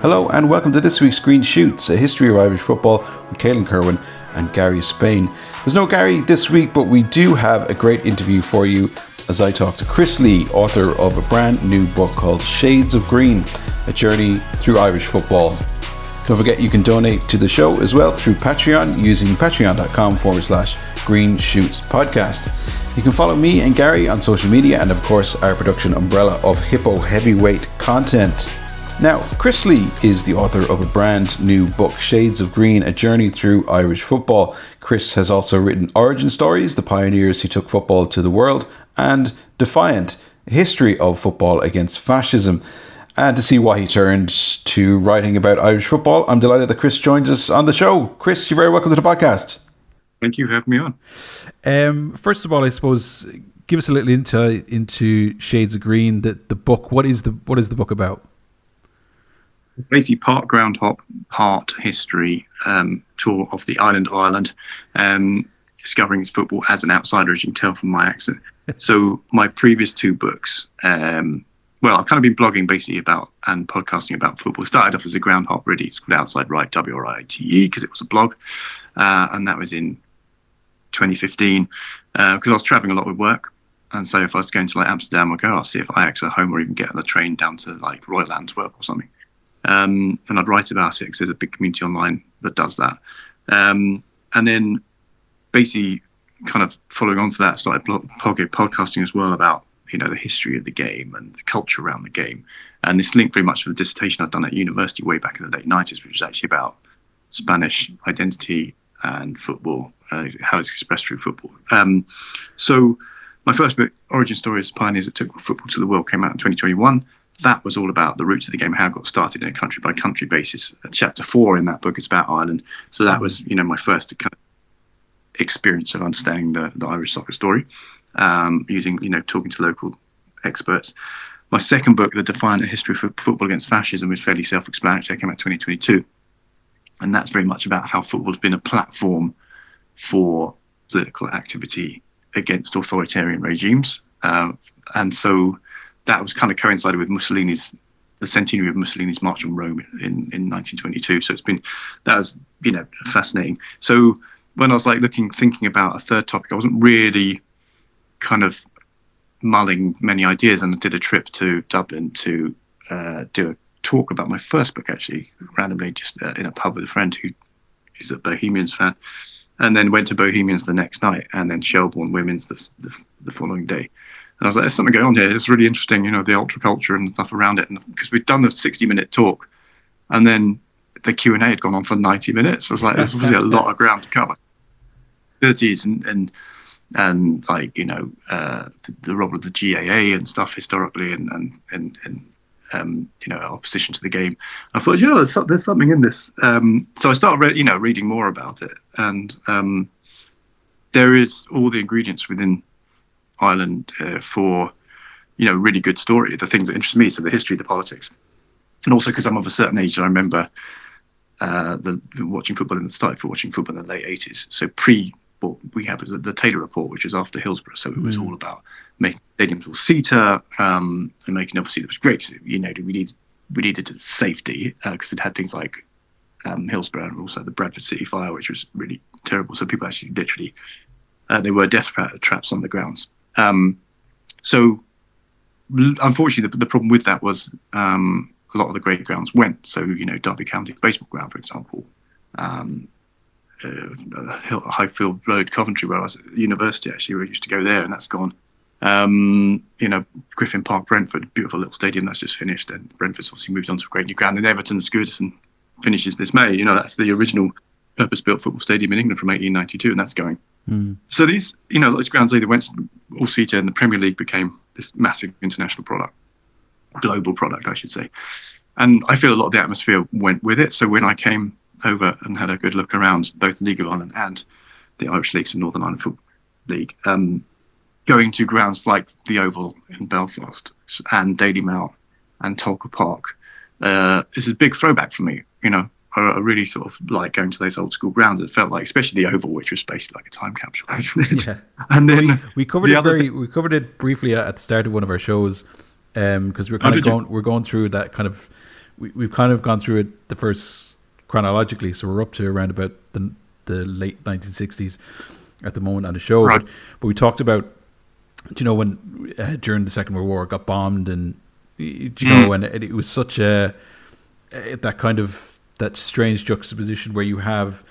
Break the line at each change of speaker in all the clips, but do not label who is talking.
Hello and welcome to this week's Green Shoots, a history of Irish football with Kehlan and Gary Spain. There's no Gary this week, but we do have a great interview for you as I talk to Chris Lee, author of a brand new book called Shades of Green, a journey through Irish football. Don't forget you can donate to the show as well through Patreon using patreon.com/Green Shoots Podcast. You can follow me and Gary on social media and of course our production umbrella of hippo heavyweight content. Now, Chris Lee is the author of a brand new book, Shades of Green, a journey through Irish football. Chris has also written Origin Stories, the pioneers who took football to the world, and Defiant, a history of football against fascism. And to see why he turned to writing about Irish football, I'm delighted that Chris joins us on the show. Chris, you're very welcome to the podcast.
Thank you for having me on.
First of all, I suppose, give us a little insight into Shades of Green, the book. What is the book about?
Basically, part groundhog, part history, tour of the island of Ireland, discovering football as an outsider, as you can tell from my accent. So my previous two books, I've kind of been blogging basically about and podcasting about football. It started off as a groundhog, really. It's called Outside Right, WRITE, because it was a blog, and that was in 2015, because I was traveling a lot with work. And so if I was going to like Amsterdam, I'll see if Ajax are home or even get on the train down to like Royal Antwerp or something. And I'd write about it because there's a big community online that does that. And then basically kind of following on for that, started podcasting as well about, the history of the game and the culture around the game. And this linked very much to the dissertation I'd done at university way back in the late 90s, which was actually about Spanish identity and football, how it's expressed through football. So my first book, Origin Stories, Pioneers That Took Football to the World, came out in 2021. That was all about the roots of the game, how it got started in a country by country basis. Chapter 4 in that book is about Ireland. So that was, my first kind of experience of understanding the Irish soccer story, using, talking to local experts. My second book, The Defiant, a history of football against fascism, is fairly self-explanatory. It came out in 2022. And that's very much about how football has been a platform for political activity against authoritarian regimes. And so that was kind of coincided with the centenary of Mussolini's march on Rome in 1922. So that was fascinating. So when I was thinking about a third topic, I wasn't really kind of mulling many ideas, and I did a trip to Dublin to do a talk about my first book, actually, randomly, just in a pub with a friend who is a Bohemians fan, and then went to Bohemians the next night, and then Shelbourne Women's the following day. And I was like, there's something going on here. It's really interesting, the ultra culture and stuff around it. And because we'd done the 60-minute talk, and then the Q&A had gone on for 90 minutes. I was like, there's obviously a lot of ground to cover. 30s and the role of the GAA and stuff historically, and opposition to the game. I thought, there's something in this. So I started, reading more about it, and there is all the ingredients within Ireland for really good story, the things that interest me, so the history, the politics, and also because I'm of a certain age, I remember watching football in the late 80s, so what we have is the Taylor Report, which was after Hillsborough, so it was all about making stadiums all seater, and making, obviously it was great because we needed safety, because it had things like Hillsborough, and also the Bradford City fire, which was really terrible, so people actually literally they were death traps on the grounds. So unfortunately, the problem with that was a lot of the great grounds went. So, Derby County baseball ground, for example, Highfield Road, Coventry, where I was at university, actually, we used to go there, and that's gone. Griffin Park, Brentford, beautiful little stadium that's just finished, and Brentford's obviously moved on to a great new ground, and Everton's Goodison finishes this May. That's the original purpose-built football stadium in England from 1892, and that's going. So these, those grounds either went all seater, and the Premier League became this massive international product, global product, I should say. And I feel a lot of the atmosphere went with it. So when I came over and had a good look around both the League of Ireland and the Irish Leagues and Northern Ireland Football League, going to grounds like the Oval in Belfast and Daily Mount and Tolka Park, this is a big throwback for me. I really sort of like going to those old school grounds. It felt like, especially the Oval, which was basically like a time capsule, isn't it? Yeah. And then
we covered we covered it briefly at the start of one of our shows, because we're going through that kind of we've kind of gone through it the first chronologically, so we're up to around about the late 1960s at the moment on the show.
Right.
But we talked about, when during the Second World War it got bombed, and and it was such a that strange juxtaposition where you have,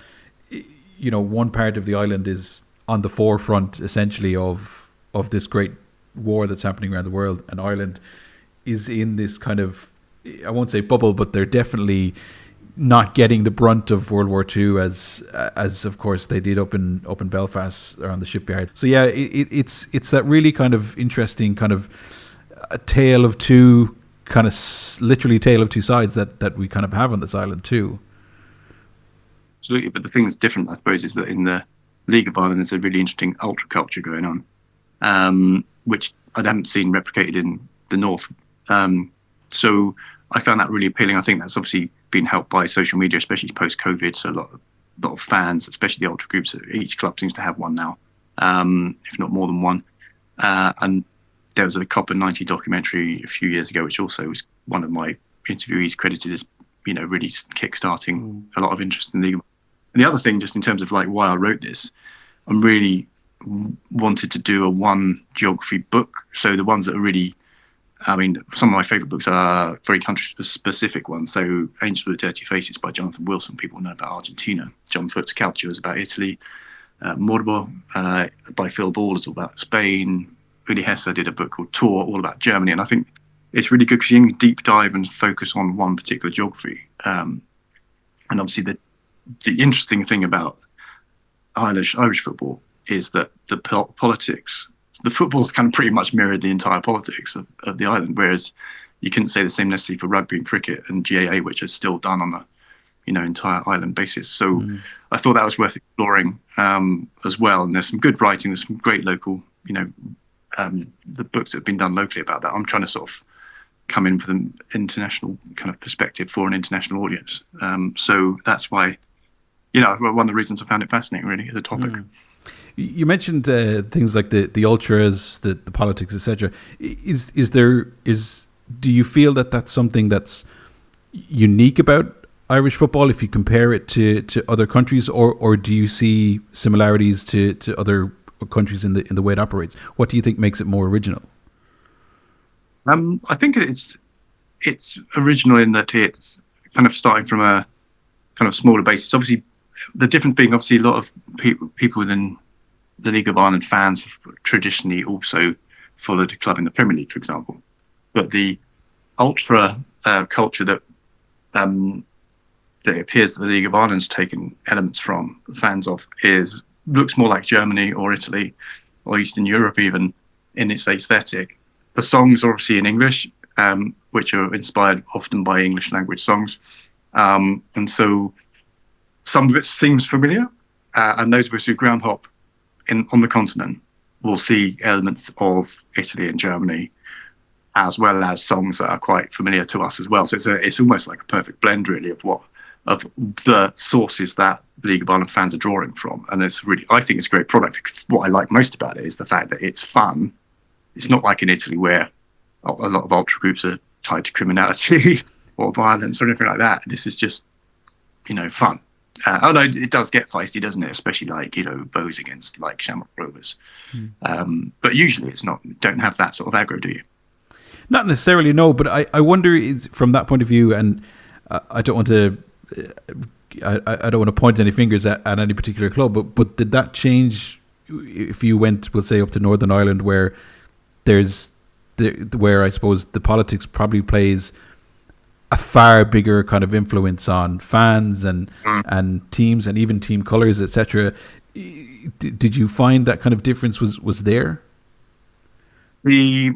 one part of the island is on the forefront essentially of this great war that's happening around the world, and Ireland is in this kind of, I won't say bubble, but they're definitely not getting the brunt of World War II as of course they did up in Belfast around the shipyard. So yeah, it's that really kind of interesting kind of a tale of two, kind of literally tale of two sides that we kind of have on this island too.
Absolutely, but the thing that's different, I suppose, is that in the League of Ireland there's a really interesting ultra culture going on, which I haven't seen replicated in the North. So I found that really appealing. I think that's obviously been helped by social media, especially post-COVID. So a lot of fans, especially the ultra groups, each club seems to have one now, if not more than one. And there was a Copper 90 documentary a few years ago, which also was one of my interviewees credited as, really kickstarting a lot of interest in the league. And the other thing, just in terms of like why I wrote this, I'm really wanted to do a one geography book. So the ones that are really, some of my favourite books are very country-specific ones. So Angels with Dirty Faces by Jonathan Wilson, people know about Argentina. John Foot's Calcio is about Italy. Morbo by Phil Ball is all about Spain. Uli Hesse did a book called Tour, all about Germany. And I think it's really good because you can deep dive and focus on one particular geography. And obviously the interesting thing about Irish football is that the politics, the football's kind of pretty much mirrored the entire politics of the island, whereas you couldn't say the same necessarily for rugby and cricket and GAA, which are still done on a entire island basis. So I thought that was worth exploring as well. And there's some good writing, there's some great local, the books that have been done locally about that. I'm trying to sort of come in with an international kind of perspective for an international audience. So that's why, one of the reasons I found it fascinating really as a topic.
You mentioned things like the ultras, the politics, etc. Do you feel that that's something that's unique about Irish football if you compare it to other countries, or do you see similarities to other countries in the way it operates? What do you think makes it more original?
I think it's original in that it's kind of starting from a kind of smaller basis. Obviously, the difference being obviously a lot of people within the League of Ireland fans have traditionally also followed a club in the Premier League, for example. But the ultra culture that it appears that the League of Ireland's taken elements from, fans of, looks more like Germany or Italy or Eastern Europe even in its aesthetic. The songs are obviously in English, which are inspired often by English language songs. And so some of it seems familiar. And those of us who ground hop on the continent will see elements of Italy and Germany, as well as songs that are quite familiar to us as well. So it's almost like a perfect blend, really, of the sources that the League of Ireland fans are drawing from. And I think it's a great product. What I like most about it is the fact that it's fun. It's not like in Italy where a lot of ultra groups are tied to criminality or violence or anything like that. This is just, fun. Although it does get feisty, doesn't it? Especially like, Bows against like Shamrock Rovers. But usually it's not, don't have that sort of aggro, do you?
Not necessarily, no. But I wonder from that point of view, and I don't want to, I don't want to point any fingers at any particular club, but did that change if you went, we'll say, up to Northern Ireland, where where I suppose the politics probably plays a far bigger kind of influence on fans and teams and even team colours, etc. Did you find that kind of difference was there?
The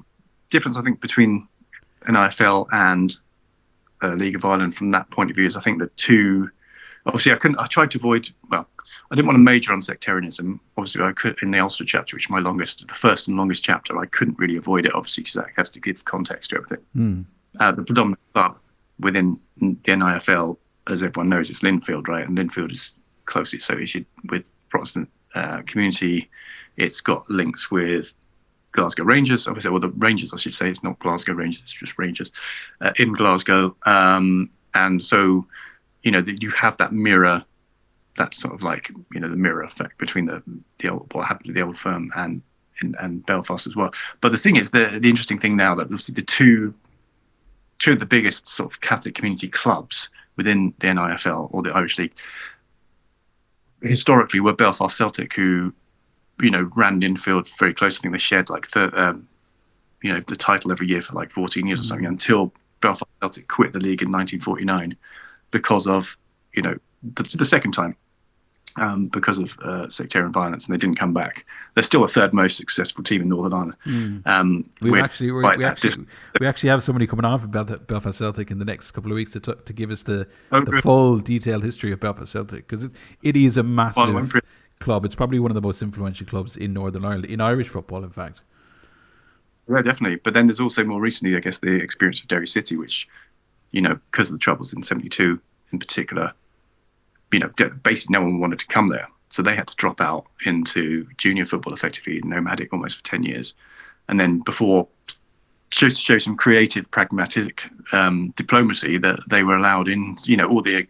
difference, I think, between an IFL and League of Ireland from that point of view is, I think, the two. Obviously, I tried to avoid. Well, I didn't want to major on sectarianism. Obviously, I could in the Ulster chapter, which is the first and longest chapter. I couldn't really avoid it, obviously, because that has to give context to everything. The predominant club within the NIFL, as everyone knows, is Linfield, right? And Linfield is closely associated with Protestant community. It's got links with Glasgow Rangers, obviously, well, the Rangers, I should say, it's not Glasgow Rangers, it's just Rangers in Glasgow. And so, you have that mirror, that sort of like, the mirror effect between the old, what happened to the old firm and Belfast as well. But the thing is, the interesting thing now that obviously the two of the biggest sort of Catholic community clubs within the NIFL or the Irish League historically were Belfast Celtic, who ran Linfield very close. I think they shared like the title every year for like 14 years or something, until Belfast Celtic quit the league in 1949 because of the second time, because of sectarian violence, and they didn't come back. They're still a third most successful team in Northern Ireland.
We actually have somebody coming on from Belfast Celtic in the next couple of weeks to give us the full detailed history of Belfast Celtic, because it is a massive club. It's probably one of the most influential clubs in Northern Ireland, in Irish football, in fact.
Yeah, definitely. But then there's also more recently, I guess, the experience of Derry City, which, because of the troubles in '72 in particular, basically no one wanted to come there. So they had to drop out into junior football, effectively nomadic almost for 10 years. And then before, to show some creative, pragmatic diplomacy, that they were allowed in, all the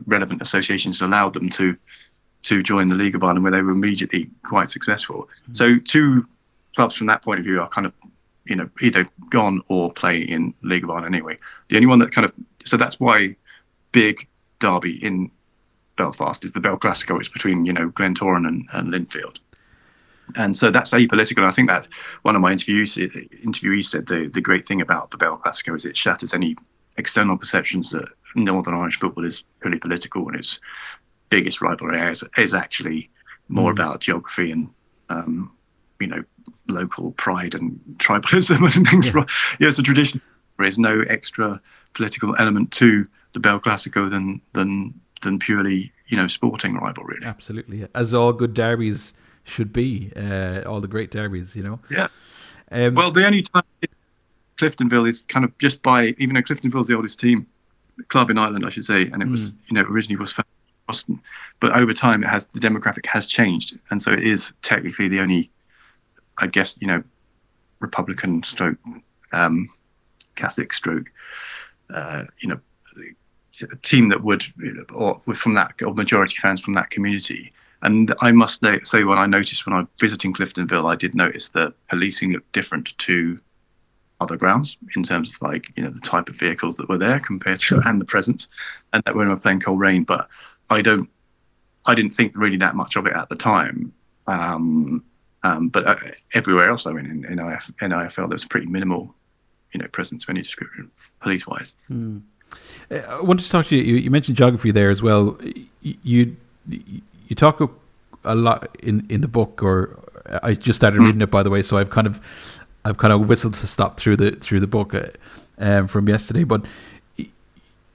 relevant associations allowed them to join the League of Ireland, where they were immediately quite successful. So two clubs from that point of view are kind of, either gone or play in League of Ireland anyway. The only one that so that's why big derby in Belfast is the Bell Classico. It's between, Glentoran and Linfield. And so that's apolitical. And I think that one of my interviewees said the great thing about the Bell Classico is it shatters any external perceptions that Northern Irish football is purely political, and its biggest rivalry is actually more about geography and, local pride and tribalism and things. Yeah. It's a tradition. There is no extra political element to the Bell Classico than purely, sporting rival, really.
Absolutely, yeah. As all good derbies should be, all the great derbies,
Yeah. Well, the only time Cliftonville is kind of just by, even though Cliftonville's the oldest club in Ireland, I should say, and it was, originally was founded in Boston, but over time the demographic has changed, and so it is technically the only, I guess, Republican stroke, Catholic stroke, team that would, or from that, or majority fans from that community. And I must say, when I was visiting Cliftonville, I did notice that policing looked different to other grounds in terms of the type of vehicles that were there compared to, and the presence, and that when we were playing Coleraine. But I didn't think really that much of it at the time. But everywhere else I went in NIFL, there's pretty minimal, presence of any description, police-wise.
I wanted to talk to you. You mentioned geography there as well. You talk a lot in the book, or I just started reading it, by the way. So I've kind of whistled to stop through the book from yesterday. But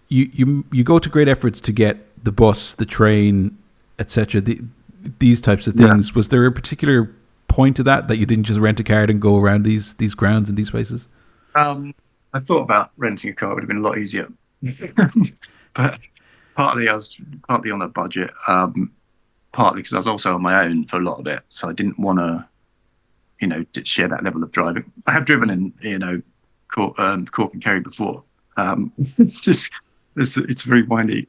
you go to great efforts to get the bus, the train, etc. These types of things. Yeah. Was there a particular point to that you didn't just rent a car and go around these grounds and these places?
I thought about renting a car. It would have been a lot easier. But partly I was on a budget, partly because I was also on my own for a lot of it, so I didn't want to share that level of driving. I have driven in Cork and Kerry before. It's very windy,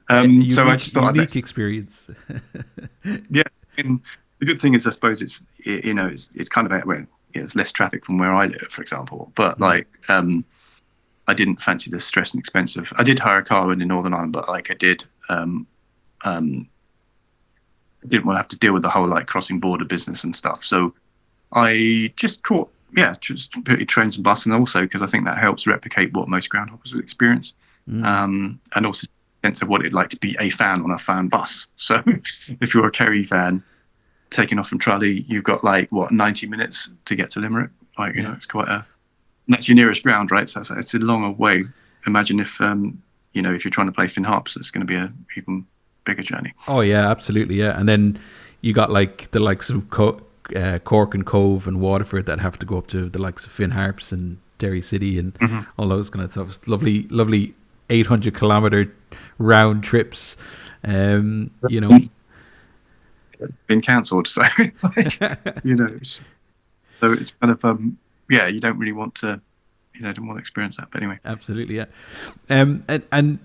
so I just thought
unique experience.
Yeah, and the good thing is, I suppose it's kind of where it's less traffic from where I live, for example, but I didn't fancy the stress and expense of. I did hire a car in Northern Ireland, but I did. I didn't want to have to deal with the whole crossing border business and stuff. So I just caught trains and bus, and also because I think that helps replicate what most groundhoppers would experience, and also a sense of what it'd like to be a fan on a fan bus. So if you're a Kerry fan taking off from Tralee, you've got 90 minutes to get to Limerick. It's quite a. That's your nearest ground, right? So it's a long way. Imagine if if you're trying to play Finn Harps, it's going to be a even bigger journey.
Oh yeah, absolutely, yeah. And then you got the likes of Cork and Cove and Waterford that have to go up to the likes of Finn Harps and Derry City and all those kind of stuff. Lovely 800-kilometer round trips.
It's been cancelled, so So it's kind of you don't really want to, don't want to experience that. But anyway,
Absolutely, yeah. And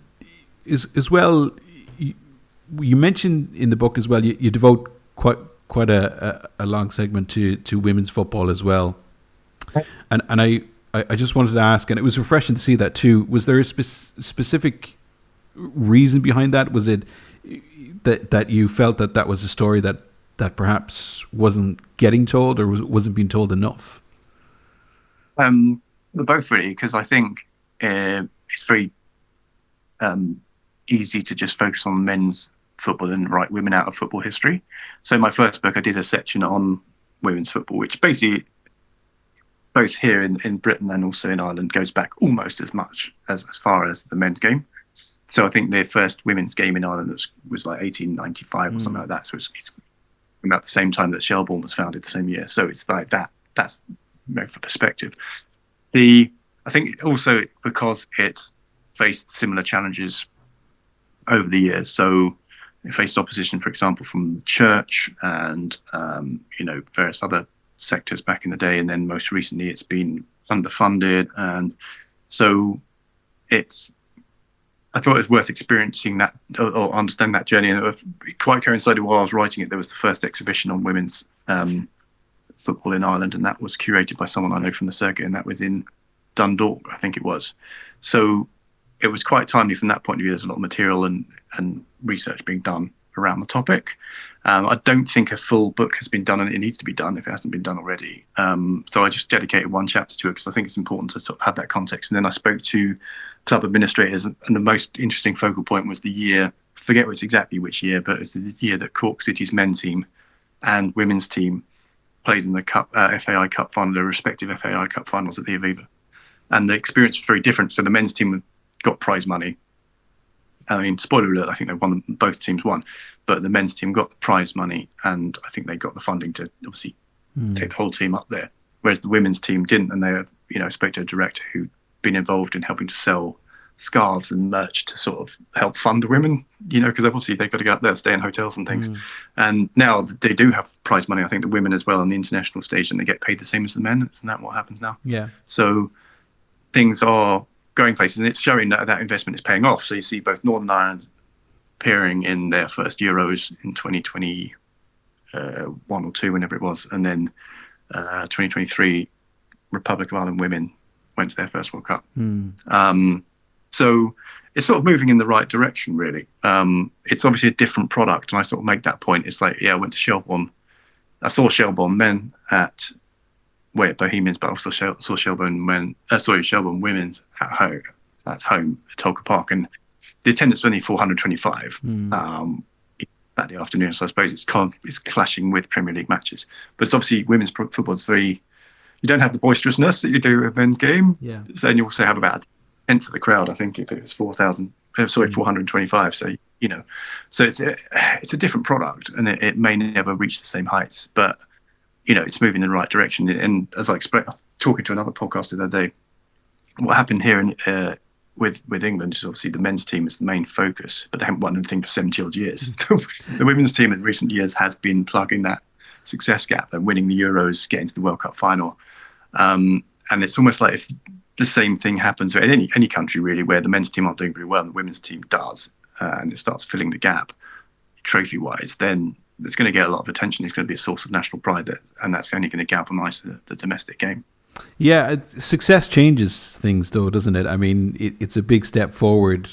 as well, you mentioned in the book as well, you devote quite a long segment to women's football as well. And I just wanted to ask, and it was refreshing to see that too. Was there a specific reason behind that? Was it that you felt that was a story that perhaps wasn't getting told or wasn't being told enough?
Both really, because I think it's very easy to just focus on men's football and write women out of football history. So my first book, I did a section on women's football, which basically both here in Britain and also in Ireland goes back almost as much as far as the men's game. So I think their first women's game in Ireland was like 1895 or something like that. So it's about the same time that Shelbourne was founded, the same year. So it's like that. That's for perspective. I think also because it's faced similar challenges over the years. So it faced opposition, for example, from the church and various other sectors back in the day, and then most recently it's been underfunded, and so I thought it was worth experiencing that or understanding that journey. And it quite coincided while I was writing it, there was the first exhibition on women's football in Ireland, and that was curated by someone I know from the circuit, and that was in Dundalk, I think it was. So it was quite timely from that point of view. There's a lot of material and research being done around the topic. I don't think a full book has been done, and it needs to be done if it hasn't been done already. So I just dedicated one chapter to it because I think it's important to sort of have that context. And then I spoke to club administrators, and the most interesting focal point was the year, I forget exactly which year, but it's the year that Cork City's men's team and women's team played in the FAI Cup final, their respective FAI Cup finals at the Aviva. And the experience was very different. So the men's team got prize money. I mean, spoiler alert, I think they won, both teams won, but the men's team got the prize money, and I think they got the funding to obviously take the whole team up there, whereas the women's team didn't. And they spoke to a director who'd been involved in helping to sell scarves and merch to sort of help fund the women, because obviously they've got to go up there, stay in hotels and things. And now they do have prize money, I think, the women as well on the international stage, and they get paid the same as the men. Isn't that what happens now?
Yeah.
So things are going places, and it's showing that investment is paying off. So you see both Northern Ireland appearing in their first Euros in 2021 or 2, whenever it was, and then 2023 Republic of Ireland women went to their first World Cup. So it's sort of moving in the right direction, really. It's obviously a different product, and I sort of make that point. It's like, I went to Shelbourne. I saw Shelbourne men at Bohemians, but I also saw Shelbourne women's at home at Tolka Park, and the attendance was only 425 Saturday afternoon. So I suppose it's clashing with Premier League matches, but it's obviously women's football is very. You don't have the boisterousness that you do at men's game.
Yeah.
So and you also have about a tenth of the crowd. I think if it was 425. So so it's a different product, and it may never reach the same heights, but it's moving in the right direction. And as I explained, talking to another podcast the other day, what happened here with England is obviously the men's team is the main focus, but they haven't won anything for 70 odd years. The women's team in recent years has been plugging that success gap and winning the Euros, getting to the World Cup final. And it's almost like if the same thing happens in any country really, where the men's team aren't doing very well and the women's team does, and it starts filling the gap trophy-wise, then it's going to get a lot of attention. It's going to be a source of national pride, and that's only going to galvanise the domestic game.
Yeah, success changes things, though, doesn't it? I mean, it's a big step forward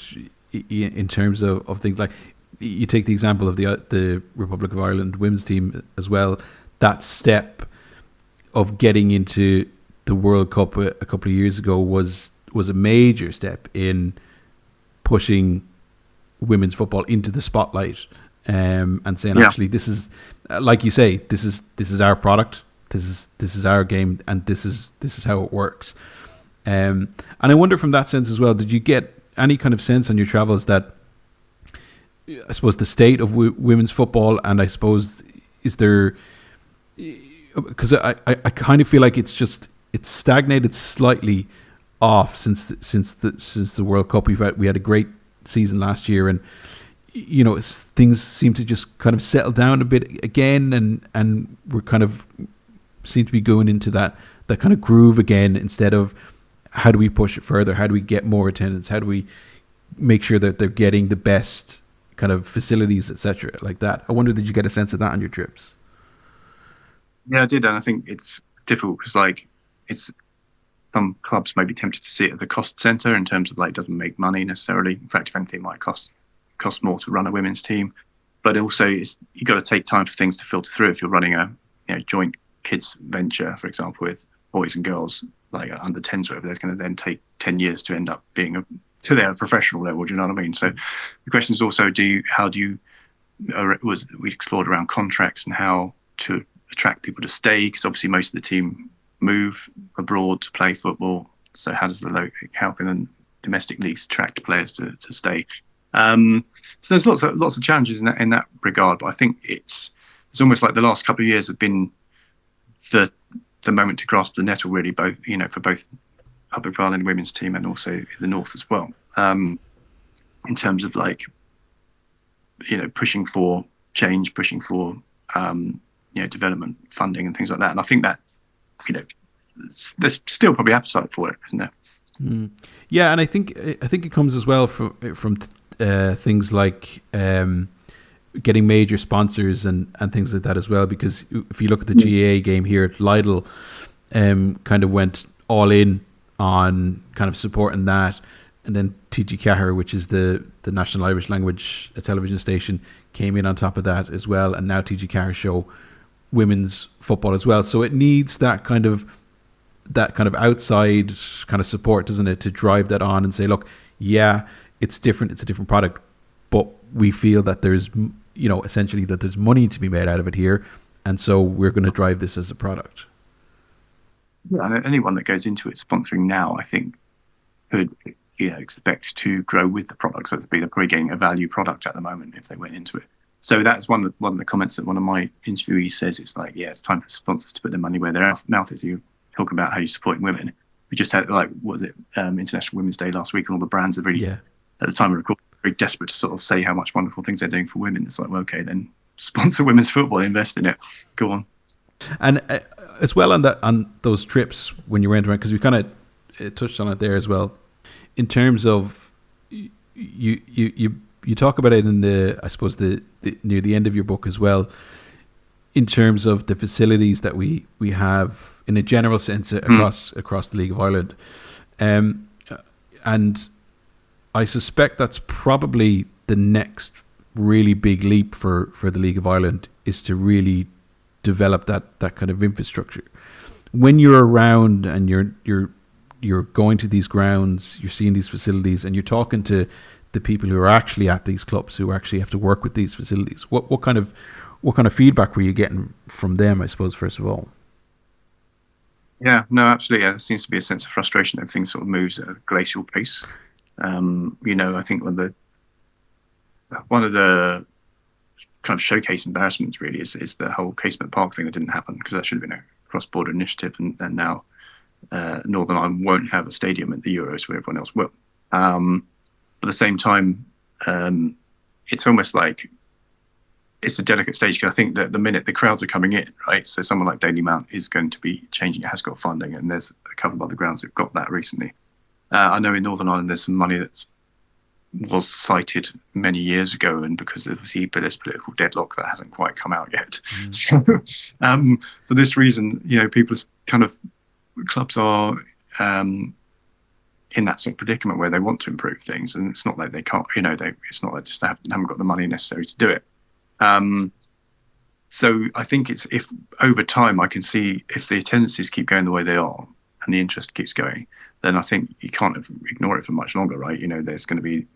in terms of things like you take the example of the Republic of Ireland women's team as well. That step of getting into the World Cup a couple of years ago was a major step in pushing women's football into the spotlight. And saying actually this is like you say, this is our product, this is our game, and this is how it works. And I wonder from that sense as well, did you get any kind of sense on your travels that I suppose the state of women's football, and I suppose is there, because I kind of feel like it's stagnated slightly off since the World Cup. We had a great season last year, and things seem to just kind of settle down a bit again, and we're kind of seem to be going into that kind of groove again, instead of how do we push it further? How do we get more attendance? How do we make sure that they're getting the best kind of facilities, etc., like that? I wonder, did you get a sense of that on your trips?
Yeah, I did, and I think it's difficult because like it's some clubs may be tempted to see it as a cost center in terms of like it doesn't make money necessarily. In fact, if anything, it might cost more to run a women's team. But also, you got to take time for things to filter through. If you're running a joint kids venture, for example, with boys and girls like under 10s, whatever, there's going to then take 10 years to end up being to their professional level. Do you know what I mean? So the question is also, we explored around contracts and how to attract people to stay, because obviously most of the team move abroad to play football. So how does helping the domestic leagues attract players to stay? So there's lots of challenges in that regard. But I think it's almost like the last couple of years have been the moment to grasp the nettle, really, both for both Public of Ireland women's team and also in the north as well. In terms of like pushing for change, pushing for development funding and things like that. And I think that there's still probably appetite for it, isn't there?
Yeah, and I think it comes as well from things like getting major sponsors and things like that as well. Because if you look at the GAA game here at Lidl, kind of went all in on kind of supporting that, and then TG Ceathair, which is the National Irish Language television station, came in on top of that as well, and now TG Ceathair show women's football as well. So it needs that kind of outside kind of support, doesn't it, to drive that on and say, look, yeah, it's different, it's a different product, but we feel that there's essentially that there's money to be made out of it here, and so we're going to drive this as a product.
Yeah, and anyone that goes into it sponsoring now, I think, could expect to grow with the product. So they're probably getting a value product at the moment if they went into it. So that's one of the comments that one of my interviewees says. It's like, yeah, it's time for sponsors to put their money where their mouth is. You talk about how you're supporting women. We just had International Women's Day last week, and all the brands are really, at the time of recording, very desperate to sort of say how much wonderful things they're doing for women. It's like, well, okay, then sponsor women's football, invest in it. Go on.
And as well on those trips when you went around, because we kind of touched on it there as well, in terms of you talk about it in the near the end of your book as well, in terms of the facilities that we have in a general sense across the League of Ireland, and I suspect that's probably the next really big leap for the League of Ireland, is to really develop that kind of infrastructure. When you're around and you're going to these grounds, you're seeing these facilities, and you're talking to the people who are actually at these clubs, who actually have to work with these facilities, what kind of feedback were you getting from them, I suppose, first of all?
Yeah, no, absolutely. Yeah, there seems to be a sense of frustration that everything sort of moves at a glacial pace. I think one of the kind of showcase embarrassments really is the whole Casement Park thing that didn't happen, because that should have been a cross-border initiative, and now Northern Ireland won't have a stadium at the Euros where everyone else will. At the same time, it's almost like it's a delicate stage, because I think that the minute the crowds are coming in, right? So someone like Daily Mount is going to be changing. It has got funding, and there's a couple of other grounds that got that recently. I know in Northern Ireland there's some money that was cited many years ago, and because of this political deadlock, that hasn't quite come out yet. So for this reason, people's kind of clubs are in that sort of predicament where they want to improve things, and it's not like they can't. It's not like just they haven't got the money necessary to do it. So I think if over time I can see if the attendances keep going the way they are and the interest keeps going, then I think you can't ignore it for much longer, right? There's going to be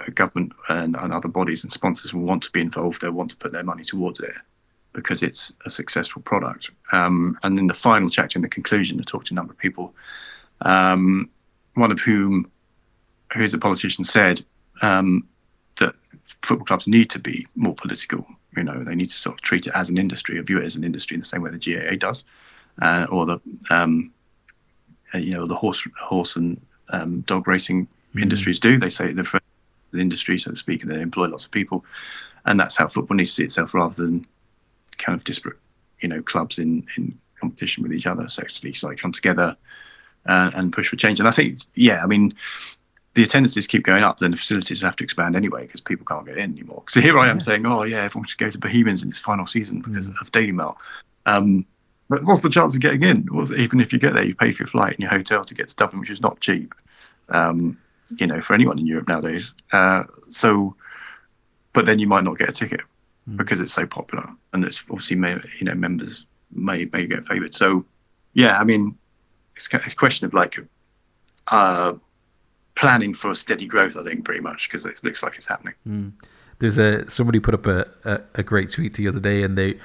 a government and other bodies and sponsors will want to be involved. They'll want to put their money towards it because it's a successful product. And in the final chapter, in the conclusion, I talked to a number of people, one of whom, who is a politician, said that football clubs need to be more political. They need to sort of treat it as an industry, or view it as an industry in the same way the GAA does, or the horse and dog racing industries do. They say they're an industry, so to speak, and they employ lots of people, and that's how football needs to see itself, rather than kind of disparate, clubs in competition with each other. So actually, so come together and push for change. And I think, I mean, the attendances keep going up, then the facilities have to expand anyway because people can't get in anymore. So here I am saying, everyone should go to Bohemians in its final season because of Daily Mail. But what's the chance of getting in? Even if you get there, you pay for your flight and your hotel to get to Dublin, which is not cheap, for anyone in Europe nowadays. But then you might not get a ticket because it's so popular, and it's obviously members may get favoured. So, I mean, it's a question of like planning for steady growth, I think, pretty much, because it looks like it's happening.
There's somebody put up a great tweet the other day, and they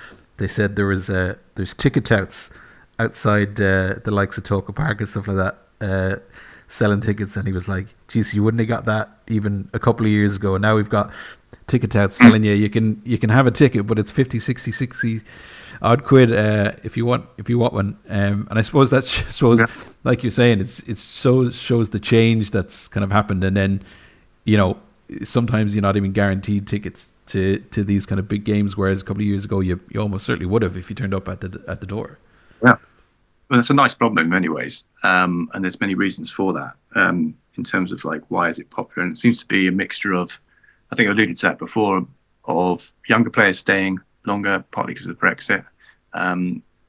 said there's ticket touts outside the likes of Tolka Park and stuff like that selling tickets, and he was like, geez, you wouldn't have got that even a couple of years ago, and now we've got ticket touts telling you can have a ticket, but it's 50, 60 odd quid if you want one, and I suppose like you're saying, it's shows the change that's kind of happened. And then sometimes you're not even guaranteed tickets to these kind of big games, whereas a couple of years ago you almost certainly would have if you turned up at the door.
Well, it's a nice problem in many ways, and there's many reasons for that, in terms of like, why is it popular? And it seems to be a mixture of, I think I alluded to that before, of younger players staying longer, partly because of Brexit,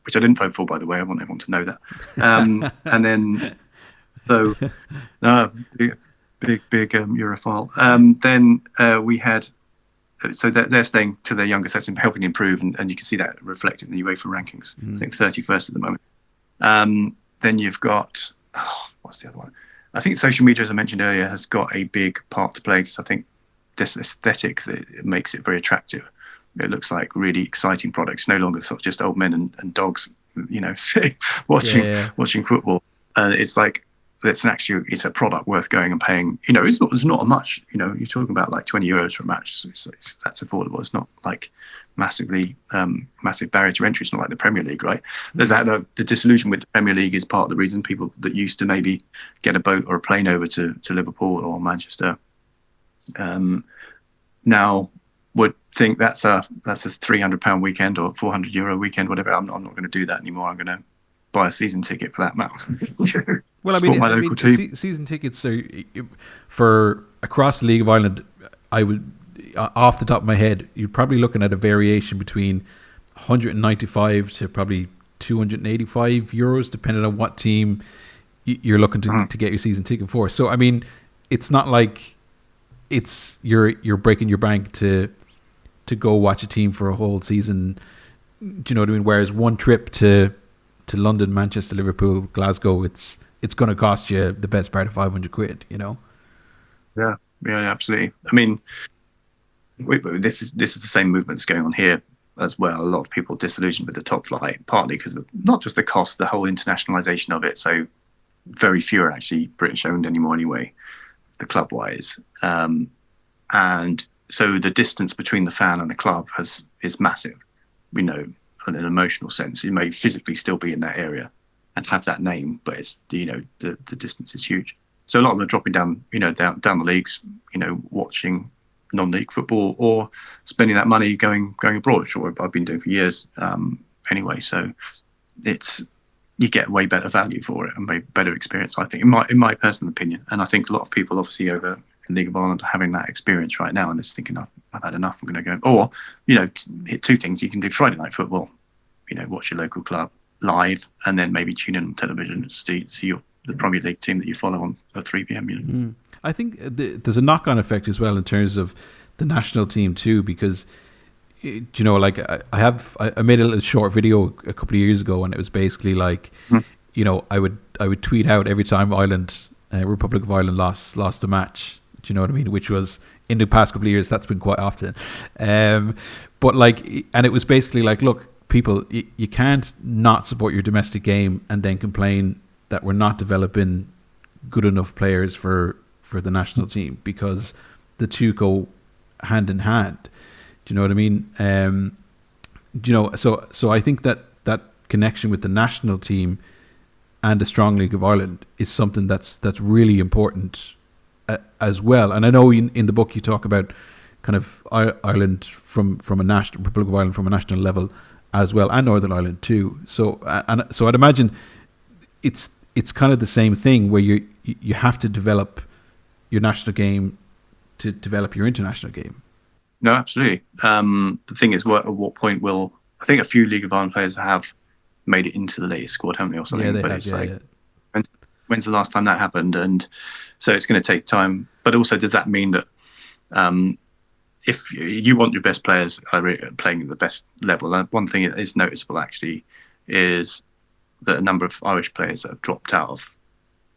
which I didn't vote for, by the way. I want everyone to know that. And then, so, big Europhile. Then we had, so they're staying to their younger sets and helping improve, and you can see that reflected in the UEFA rankings. I think 31st at the moment. Then you've got, what's the other one? I think social media, as I mentioned earlier, has got a big part to play, because I think this aesthetic that makes it very attractive. It looks like really exciting products, no longer sort of just old men and dogs, watching football. And it's like, it's a product worth going and paying. It's not much. You're talking about like €20 for a match. So that's affordable. It's not like massive barrier to entry. It's not like the Premier League, right? There's the disillusion with the Premier League is part of the reason people that used to maybe get a boat or a plane over to Liverpool or Manchester now would think that's a £300 weekend or €400 weekend, whatever. I'm not going to do that anymore. I'm going to buy a season ticket for that amount.
Well, I mean, season tickets are for across the League of Ireland. I would, off the top of my head, you're probably looking at a variation between 195 to probably €285, depending on what team you're looking to get your season ticket for. So, I mean, it's not like you're breaking your bank to go watch a team for a whole season. Do you know what I mean? Whereas one trip to London, Manchester, Liverpool, Glasgow, it's going to cost you the best part of £500.
Yeah, absolutely. I mean, this is the same movement that's going on here as well. A lot of people disillusioned with the top flight, partly because not just the cost, the whole internationalization of it. So very few are actually British owned anymore anyway, the club wise, and so the distance between the fan and the club is massive. In an emotional sense, you may physically still be in that area and have that name, but it's the distance is huge. So a lot of them are dropping down the leagues, watching non-league football or spending that money going abroad, which I've been doing for years anyway. So you get way better value for it and way better experience, I think, in my personal opinion. And I think a lot of people obviously over in League of Ireland are having that experience right now and just thinking, I've had enough, I'm going to go. Or, hit two things. You can do Friday night football, watch your local club live, and then maybe tune in on television to see the Premier League team that you follow on at 3 p.m.
I think there's a knock-on effect as well in terms of the national team too, because like I made a little short video a couple of years ago, and it was basically like, I would tweet out every time Republic of Ireland lost a match. Do you know what I mean? Which was in the past couple of years, that's been quite often. But and it was basically like, look, people, you can't not support your domestic game and then complain that we're not developing good enough players for the national team, because the two go hand in hand. Do you know what I mean? So I think that connection with the national team and the strong League of Ireland is something that's really important as well. And I know in the book you talk about kind of Ireland from a national Republic of Ireland from a national level as well, and Northern Ireland too. So so I'd imagine it's kind of the same thing where you have to develop your national game to develop your international game.
No, absolutely. The thing is, at what point will I think a few League of Ireland players have made it into the latest squad, haven't they, or something?
Yeah, they
but
have.
it's
Yeah,
like,
yeah.
when's the last time that happened? And so it's going to take time. But also, does that mean that if you want your best players playing at the best level, one thing that is noticeable actually is that a number of Irish players that have dropped out of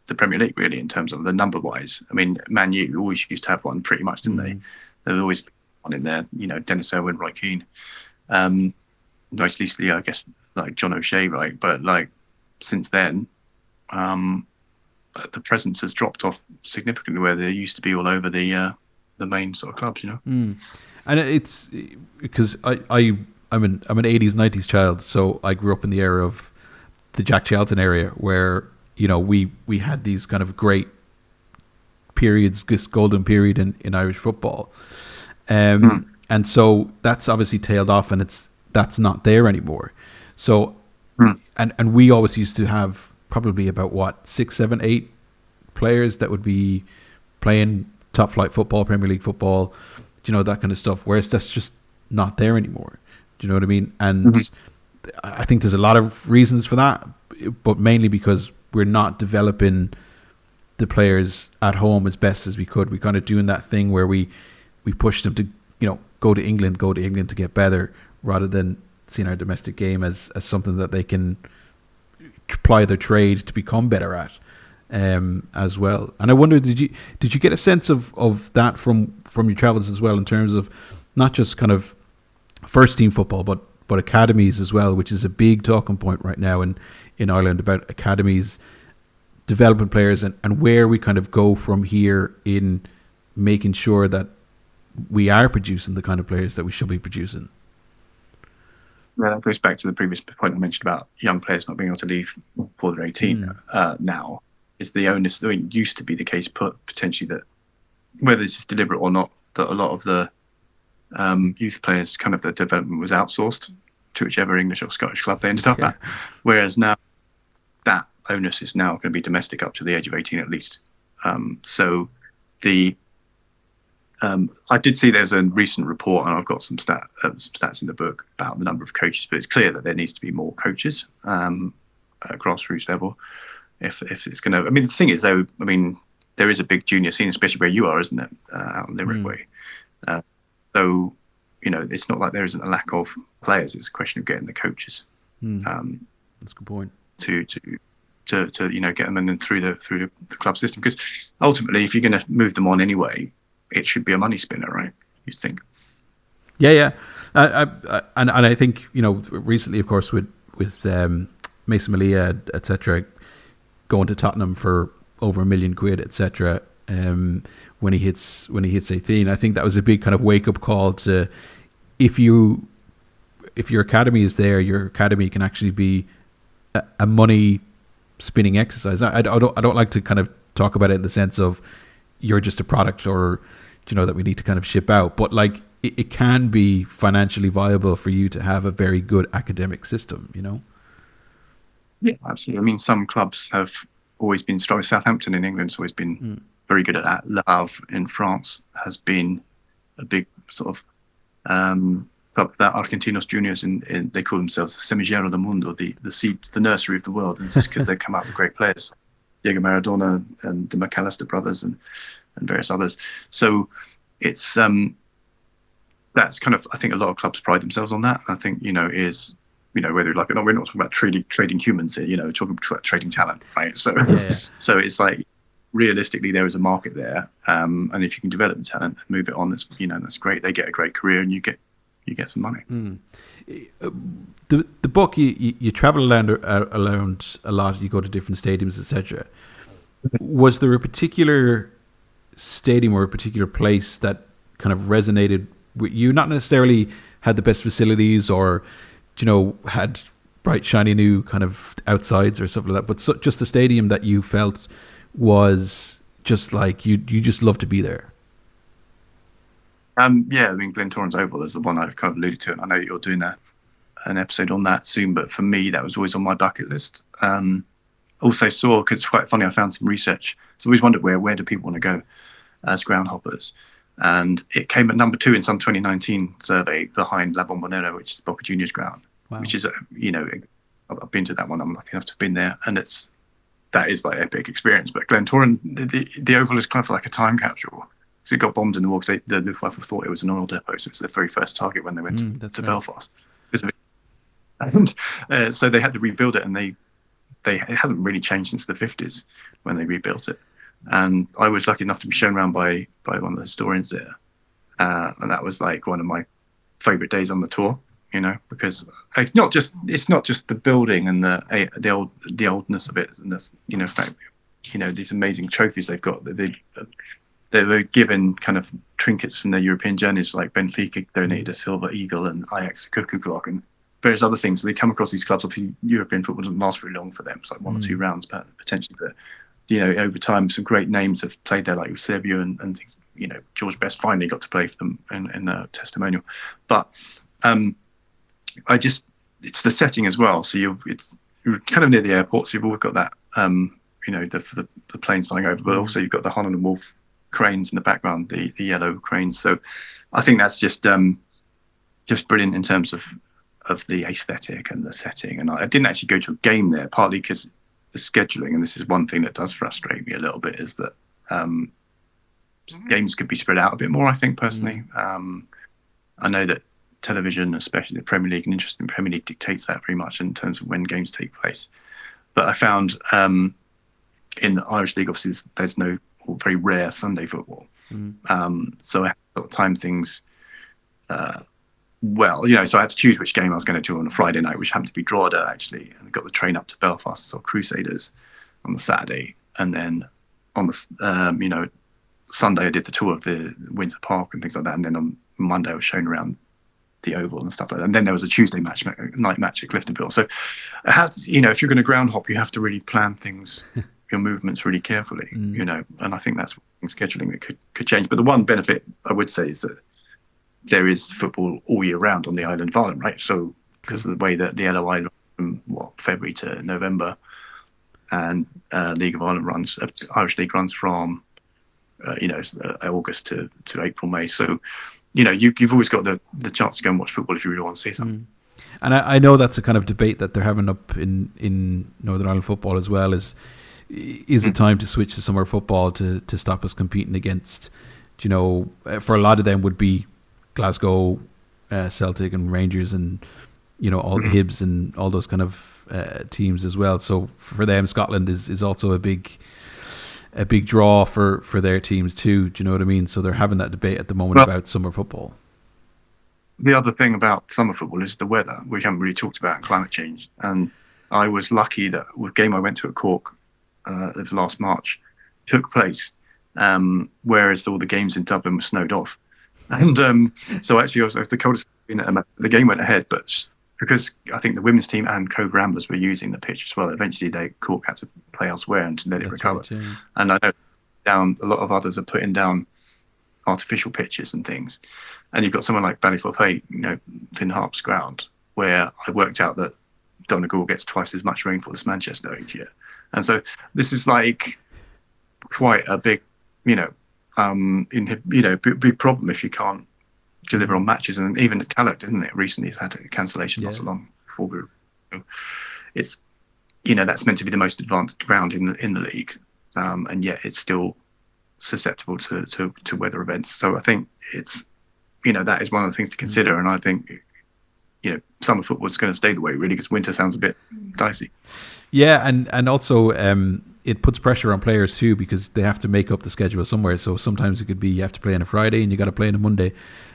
the Premier League, really, in terms of the number wise. I mean, Man U always used to have one pretty much, didn't they? There was always one in there, Dennis Irwin, Roy Keane, Nice Leasley, I guess, like John O'Shea, right? But like since then, the presence has dropped off significantly where they used to be all over the main sort of clubs,
And it's because I'm an 80s 90s child, so I grew up in the era of the Jack Charlton area where we had these kind of great periods, this golden period in Irish football, and so that's obviously tailed off, and that's not there anymore. So and we always used to have probably about 6, 7, 8 players that would be playing top flight football, Premier League football, that kind of stuff. Whereas that's just not there anymore. Do you know what I mean? And I think there's a lot of reasons for that, but mainly because we're not developing the players at home as best as we could. We're kind of doing that thing where we push them to, go to England to get better, rather than seeing our domestic game as something that they can ply their trade to become better at, as well. And I wonder, did you get a sense of that from your travels as well, in terms of not just kind of first team football, but academies as well, which is a big talking point right now in Ireland, about academies developing players and where we kind of go from here in making sure that we are producing the kind of players that we should be producing.
Yeah, that goes back to the previous point I mentioned about young players not being able to leave before they're 18. Now is the onus. I mean, it used to be the case, potentially, that whether this is deliberate or not, that a lot of the youth players, kind of the development was outsourced to whichever English or Scottish club they ended up at. Whereas now that onus is now going to be domestic up to the age of 18 at least. So I did see there's a recent report, and I've got some stats in the book about the number of coaches, but it's clear that there needs to be more coaches at grassroots level. If it's going to, I mean, the thing is though, I mean, there is a big junior scene, especially where you are, isn't it, out in Limerick way. So, it's not like there isn't a lack of players. It's a question of getting the coaches.
That's a good point.
To get them in and through the club system, because ultimately, if you're going to move them on anyway, it should be a money spinner, right? You think?
Yeah. And I think recently, of course, with Mason Malia, etc., going to Tottenham for over £1 million, etc. When he hits 18, I think that was a big kind of wake up call to if your academy is there, your academy can actually be a money spinning exercise. I don't like to kind of talk about it in the sense of you're just a product, or that we need to kind of ship out, but like it can be financially viable for you to have a very good academic system.
Yeah, absolutely. I mean, some clubs have always been strong. Southampton in England's always been very good at that. Le Havre in France has been a big sort of club that Argentinos Juniors, in they call themselves the Semillero del Mundo, the nursery of the world. And it's just because they come out with great players, Diego Maradona and the McAllister brothers and various others. So it's that's kind of, I think a lot of clubs pride themselves on that. I think is whether like, no, we're not talking about trading humans here, we're talking about trading talent, right? So so it's like realistically there is a market there, and if you can develop the talent and move it on, that's great. They get a great career and you get some money.
The book, you travel around a lot, you go to different stadiums, etc. Was there a particular stadium or a particular place that kind of resonated with you? Not necessarily had the best facilities or had bright shiny new kind of outsides or something like that, but just a stadium that you felt was just like you just love to be there.
Yeah, I mean, Glentoran's Oval is the one I've kind of alluded to, and I know you're doing an episode on that soon. But for me, that was always on my bucket list. Also saw, because it's quite funny, I found some research. So I always wondered where do people want to go as groundhoppers, and it came at number 2 in some 2019 survey behind La Bombonera, which is Boca Juniors ground.
Wow.
Which is I've been to that one. I'm lucky enough to have been there, and that is like epic experience. But Glentoran, the Oval is kind of like a time capsule. So it got bombed in the war because the Luftwaffe thought it was an oil depot, so it's their very first target when they went to Belfast. And so they had to rebuild it, and it hasn't really changed since the 50s when they rebuilt it. And I was lucky enough to be shown around by one of the historians there, and that was like one of my favorite days on the tour. Because it's not just the building and the oldness of it, and the fact, these amazing trophies they've got. They were given kind of trinkets from their European journeys, like Benfica donated a silver eagle and Ajax a cuckoo clock and various other things. So they come across these clubs. Obviously, European football doesn't last very long for them. It's like 1 or 2 rounds, but potentially. But over time, some great names have played there, like Eusebio and things. George Best finally got to play for them in a testimonial. But it's the setting as well. So you're kind of near the airport, so you've always got that, the planes flying over, but also you've got the Holland and Wolf cranes in the background, the yellow cranes. So I think that's just brilliant in terms of the aesthetic and the setting. And I didn't actually go to a game there, partly because the scheduling, and this is one thing that does frustrate me a little bit, is that games could be spread out a bit more, I think, personally. I know that television, especially the Premier League and interest in Premier League, dictates that very much in terms of when games take place. But I found in the Irish League, obviously, there's no very rare Sunday football. So I had to time things well. So I had to choose which game I was going to on a Friday night, which happened to be Drogheda, actually. And I got the train up to Belfast, saw Crusaders on the Saturday. And then on the, Sunday, I did the tour of the Windsor Park and things like that. And then on Monday, I was shown around the Oval and stuff like that. And then there was a Tuesday night match at Cliftonville. So if you're going to ground hop, you have to really plan things, your movements really carefully, and I think that's scheduling that could change. But the one benefit I would say is that there is football all year round on the island of Ireland, right? So because of the way that the LOI from February to November, and League of Ireland runs, Irish League runs from August to April, May. So you've always got the chance to go and watch football if you really want to see something.
And I know that's a kind of debate that they're having up in Northern Ireland football as well. Is it time to switch to summer football to stop us competing against, for a lot of them would be Glasgow, Celtic and Rangers and, all the Hibs and all those kind of teams as well. So for them, Scotland is also a big draw for their teams too. Do you know what I mean? So they're having that debate at the moment about summer football.
The other thing about summer football is the weather. We haven't really talked about climate change. And I was lucky that the game I went to at Cork last March took place, whereas all the games in Dublin were snowed off. And so actually I was the coldest. The game went ahead, but because I think the women's team and Cove Ramblers were using the pitch as well, eventually Cork had to play elsewhere and to let it recover. Right, yeah. And I know a lot of others are putting down artificial pitches and things. And you've got someone like Ballyforfay, Finn Harp's ground, where I worked out that Donegal gets twice as much rainfall as Manchester each year. And so this is like quite a big, big problem if you can't deliver on matches. And even Tallock, didn't it? Recently, it's had a cancellation not so long before. So it's, that's meant to be the most advanced ground in the league, and yet it's still susceptible to weather events. So I think it's, that is one of the things to consider. And I think, summer football is going to stay the way, really, because winter sounds a bit dicey. Yeah,
and also it puts pressure on players too, because they have to make up the schedule somewhere. So sometimes it could be you have to play on a Friday and you got to play on a Monday.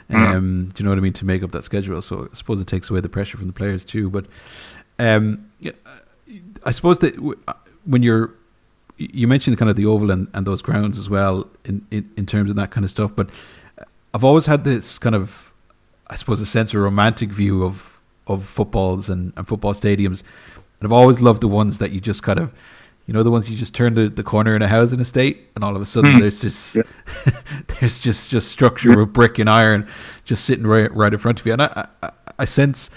Do you know what I mean, to make up that schedule? So I suppose it takes away the pressure from the players too. But I suppose that when you mentioned kind of the Oval and those grounds as well in terms of that kind of stuff, but I've always had this kind of, I suppose, a sense of romantic view of footballs and football stadiums. And I've always loved the ones that you just kind of, the ones you just turn the corner in a housing estate and all of a sudden there's this, there's just structure with brick and iron just sitting right in front of you. And I sense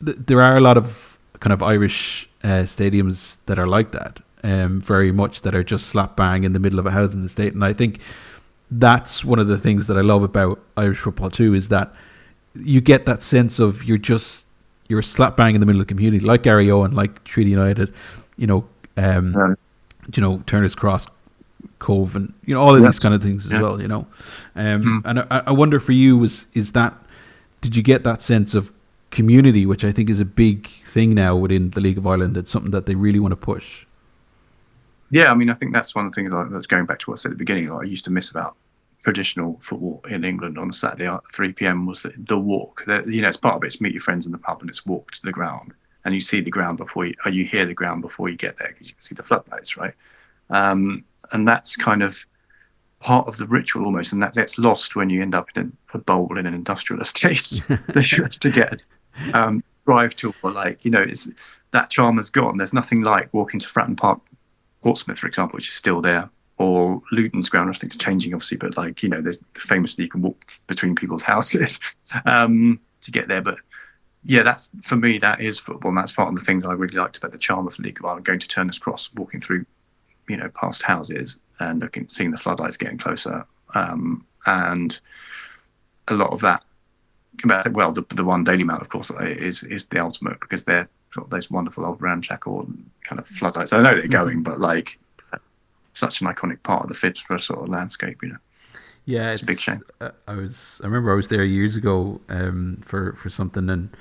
there are a lot of kind of Irish stadiums that are like that, very much, that are just slap bang in the middle of a housing estate. And I think that's one of the things that I love about Irish football too, is that you get that sense of you're slap bang in the middle of the community, like Gary Owen, like Treaty United, Turner's Cross, Cove, and all of these kind of things as well. And I wonder for you, did you get that sense of community, which I think is a big thing now within the League of Ireland? It's something that they really want to push.
Yeah, I mean, I think that's one of the things that's going back to what I said at the beginning. I used to miss about traditional football in England on a Saturday at 3 p.m. was the walk. It's part of it. It's meet your friends in the pub and it's walk to the ground, and you see the ground before you hear the ground before you get there, because you can see the floodlights, right? And that's kind of part of the ritual almost, and that gets lost when you end up in a bowl in an industrial estate that you have to get drive to, or it's that charm has gone. There's nothing like walking to Fratton Park, Portsmouth, for example, which is still there, or Luton's ground. I think it's changing obviously, but there's famously you can walk between people's houses to get there. But yeah, that's, for me, that is football, and that's part of the things I really liked about the charm of the League of Ireland. Going to Turner's Cross, walking through past houses and seeing the floodlights getting closer, and a lot of that. The one Daily Mail, of course, is the ultimate, because they're sort of those wonderful old ramshackle kind of floodlights. I know they're going, but such an iconic part of the Fitzroy sort of landscape.
Yeah,
it's a big shame.
I remember I was there years ago for something, and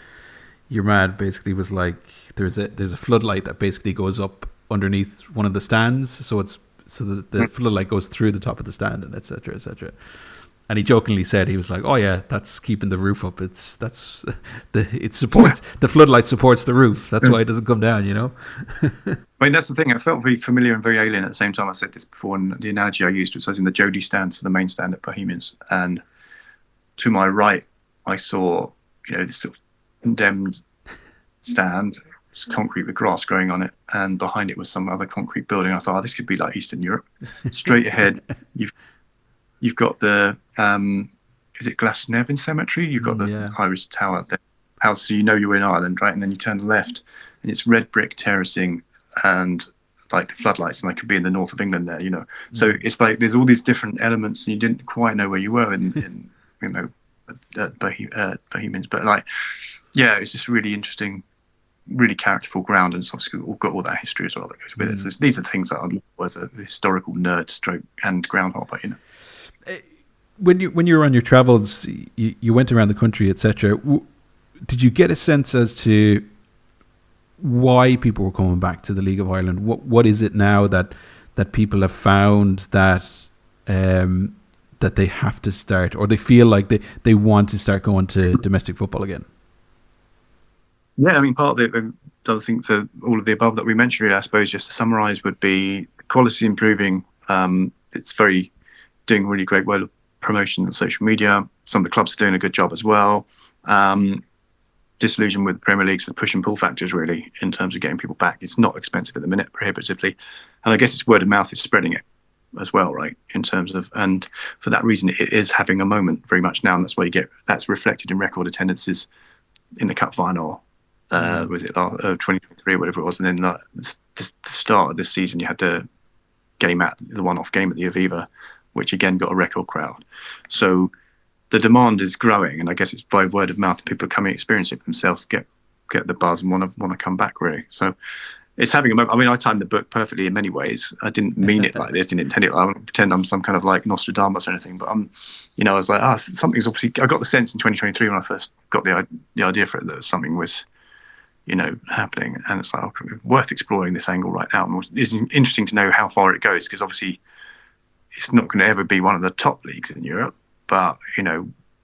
your mad basically was like, there's a floodlight that basically goes up underneath one of the stands, so the floodlight goes through the top of the stand, and etc. etc. And he jokingly said, he was like, "Oh yeah, that's keeping the roof up. It supports the floodlight supports the roof. That's why it doesn't come down." I
mean, that's the thing. It felt very familiar and very alien at the same time. I said this before, and the analogy I used was I was in the Jody stand, so the main stand at Bohemians, and to my right, I saw this sort of condemned stand. It's concrete with grass growing on it, and behind it was some other concrete building. I thought, this could be like Eastern Europe. Straight ahead, you've got the is it Glasnevin Cemetery? You've got the Irish Tower house, so you're in Ireland, right? And then you turn left, and it's red brick terracing and the floodlights, and I could be in the north of England there, So it's like there's all these different elements, and you didn't quite know where you were in Bohemians, but it's just really interesting, really characterful ground, and it's obviously got all that history as well that goes with it. So these are things that I love as a historical nerd stroke and ground hopper.
When you were on your travels, you went around the country, etc. Did you get a sense as to why people were coming back to the League of Ireland? What is it now that people have found that that they have to start, or they feel like they want to start going to domestic football again?
Yeah, I mean, part of it, I think all of the above that we mentioned, really, I suppose, just to summarise, would be quality improving. It's doing really great work of promotion on social media. Some of the clubs are doing a good job as well. Disillusion with the Premier League, so the push and pull factors really in terms of getting people back. It's not expensive at the minute, prohibitively, and I guess it's word of mouth is spreading it as well, right? In terms of, and for that reason, it is having a moment very much now, and that's why that's reflected in record attendances in the cup final. Was it 2023 or whatever it was, and then the start of this season, you had the one-off game at the Aviva, which again got a record crowd. So the demand is growing, and I guess it's by word of mouth. People are coming, experience it themselves, get the buzz, and want to come back, really. So it's having a moment. I mean, I timed the book perfectly in many ways. I didn't mean it like this, didn't intend it. I don't pretend I'm some kind of Nostradamus or anything, but I was like, something's obviously. I got the sense in 2023 when I first got the idea for it that something was happening, and it's like worth exploring this angle right now. And it's interesting to know how far it goes, because obviously it's not going to ever be one of the top leagues in Europe, but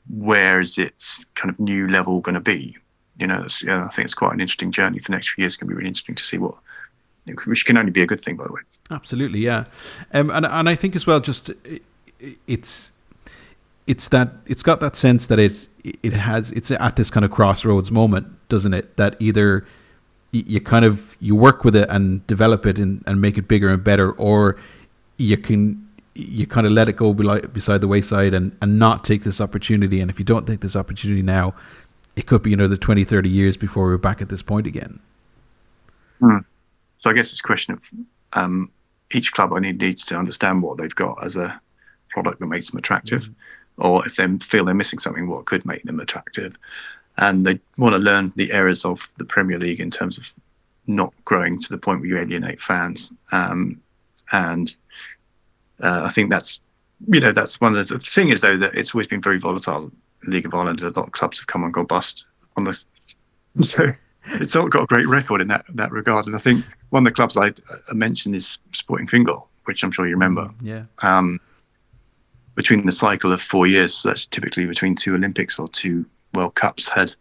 where is its kind of new level going to be? I think it's quite an interesting journey for the next few years. It's going to be really interesting to see which can only be a good thing, by the way.
Absolutely, yeah. And I think as well, just it's got that sense that it's at this kind of crossroads moment, doesn't it? That either you work with it and develop it and make it bigger and better, or you kind of let it go beside the wayside and not take this opportunity. And if you don't take this opportunity now, it could be another 20, 30 years before we're back at this point again.
So I guess it's a question of each club needs to understand what they've got as a product that makes them attractive, or if they feel they're missing something, what could make them attractive. And they want to learn the errors of the Premier League in terms of not growing to the point where you alienate fans. And I think that's one of the thing is, though, that it's always been very volatile. The League of Ireland, a lot of clubs have come and gone bust on this. So it's not got a great record in that regard. And I think one of the clubs I mentioned is Sporting Fingal, which I'm sure you remember.
Yeah.
Between the cycle of 4 years, so that's typically between 2 Olympics or 2 World Cups, had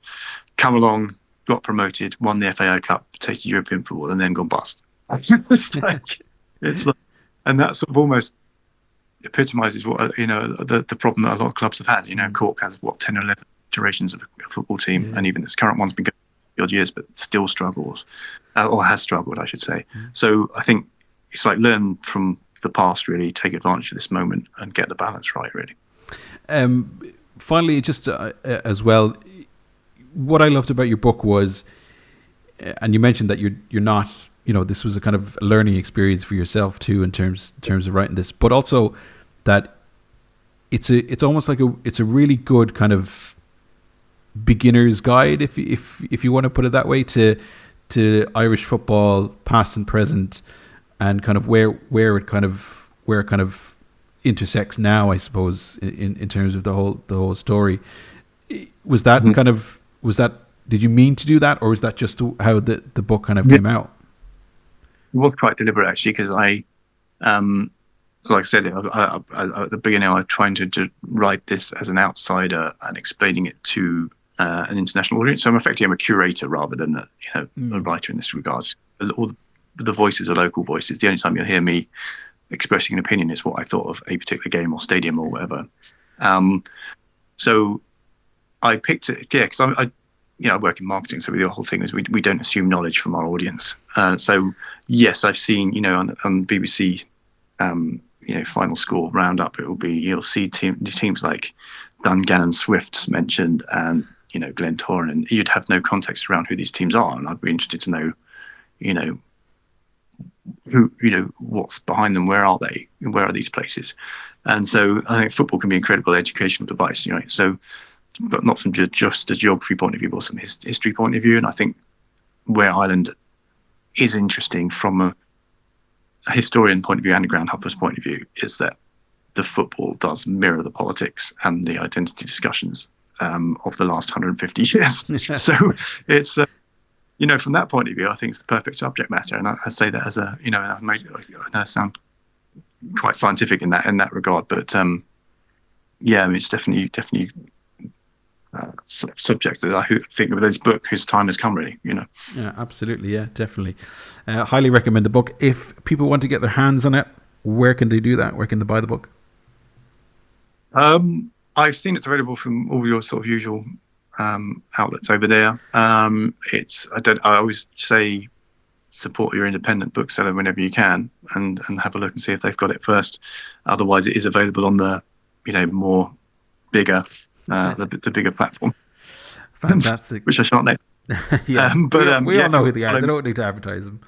come along, got promoted, won the FAO Cup, tasted European football, and then gone bust. it's like, and that sort of almost epitomises what the problem that a lot of clubs have had. Cork has 10 or 11 iterations of a football team, and even this current one's been going for odd years, but still struggles, or has struggled, I should say. So I think it's like learn from the past, really, take advantage of this moment and get the balance right, really.
Finally, just as well, what I loved about your book was, and you mentioned that you're not, this was a kind of learning experience for yourself too, in terms of writing this, but also that it's almost like it's a really good kind of beginner's guide, if you want to put it that way, to Irish football, past and present, and kind of where it kind of intersects now, I suppose, in terms of the whole story. Was that did you mean to do that, or was that just how the book kind of came out?
It was quite deliberate, actually, because like I said, at the beginning, I was trying to write this as an outsider and explaining it to an international audience. So I'm a curator rather than a writer in this regard. All the voices are local voices. The only time you'll hear me expressing an opinion is what I thought of a particular game or stadium or whatever. So I picked it, because I work in marketing, so the whole thing is we don't assume knowledge from our audience. So yes, I've seen on BBC final score roundup, you'll see teams like Dungannon Swifts mentioned, and Glentoran, and you'd have no context around who these teams are, and I'd be interested to know who what's behind them, where are they, where are these places. And so I think football can be an incredible educational device, so, but not from just a geography point of view, but some history point of view. And I think where Ireland is interesting from a historian point of view and a groundhopper's point of view is that the football does mirror the politics and the identity discussions of the last 150 years. So it's from that point of view, I think it's the perfect subject matter. And I say that as I sound quite scientific in that regard, but it's definitely subject that I think of this book whose time has come, really.
Yeah, absolutely. Yeah, definitely. Highly recommend the book. If people want to get their hands on it, where can they do that? Where can they buy the book?
I've seen it's available from all your sort of usual outlets over there. I always say support your independent bookseller whenever you can, and have a look and see if they've got it first. Otherwise, it is available on the more bigger the bigger platform.
Fantastic.
Which I shan't name.
Yeah, but we all know who they are. They don't need to advertise them.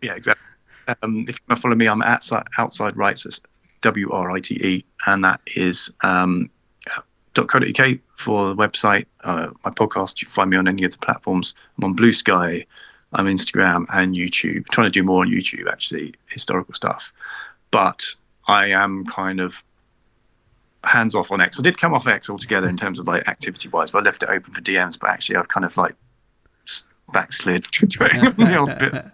Yeah, exactly. If you want to follow me, I'm at Outside Rights, WRITE, and that is .co.uk for the website. My podcast, you find me on any of the platforms. I'm on Blue Sky, I'm Instagram and YouTube. I'm trying to do more on YouTube, actually, historical stuff. But I am kind of hands off on X. I did come off X altogether in terms of like activity wise, but I left it open for DMs. But actually, I've kind of like backslid a little bit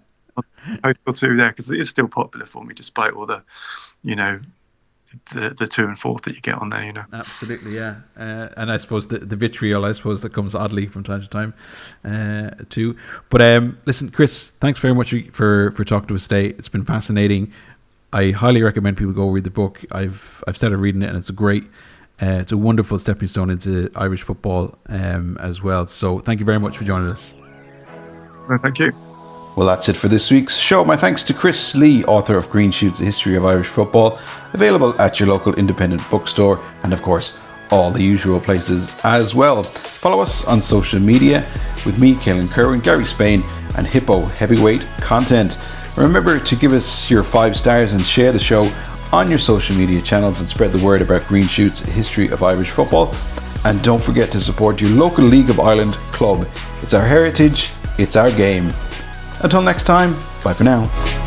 or two there, because it is still popular for me, despite all the the 2 and 4 that you get on there.
Absolutely, yeah. And I suppose the vitriol, that comes oddly from time to time too. But listen, Chris, thanks very much for talking to us today. It's been fascinating. I highly recommend people go read the book. I've started reading it, and it's a wonderful stepping stone into Irish football as well. So thank you very much for joining us.
Well, thank you.
Well, that's it for this week's show. My thanks to Chris Lee, author of Green Shoots, A History of Irish Football, available at your local independent bookstore, and of course all the usual places as well. Follow us on social media with me, Kehlan Kerwin, Gary Spain, and Hippo Heavyweight Content. Remember to give us your 5 stars and share the show on your social media channels and spread the word about Green Shoot's history of Irish football. And don't forget to support your local League of Ireland club. It's our heritage, it's our game. Until next time, bye for now.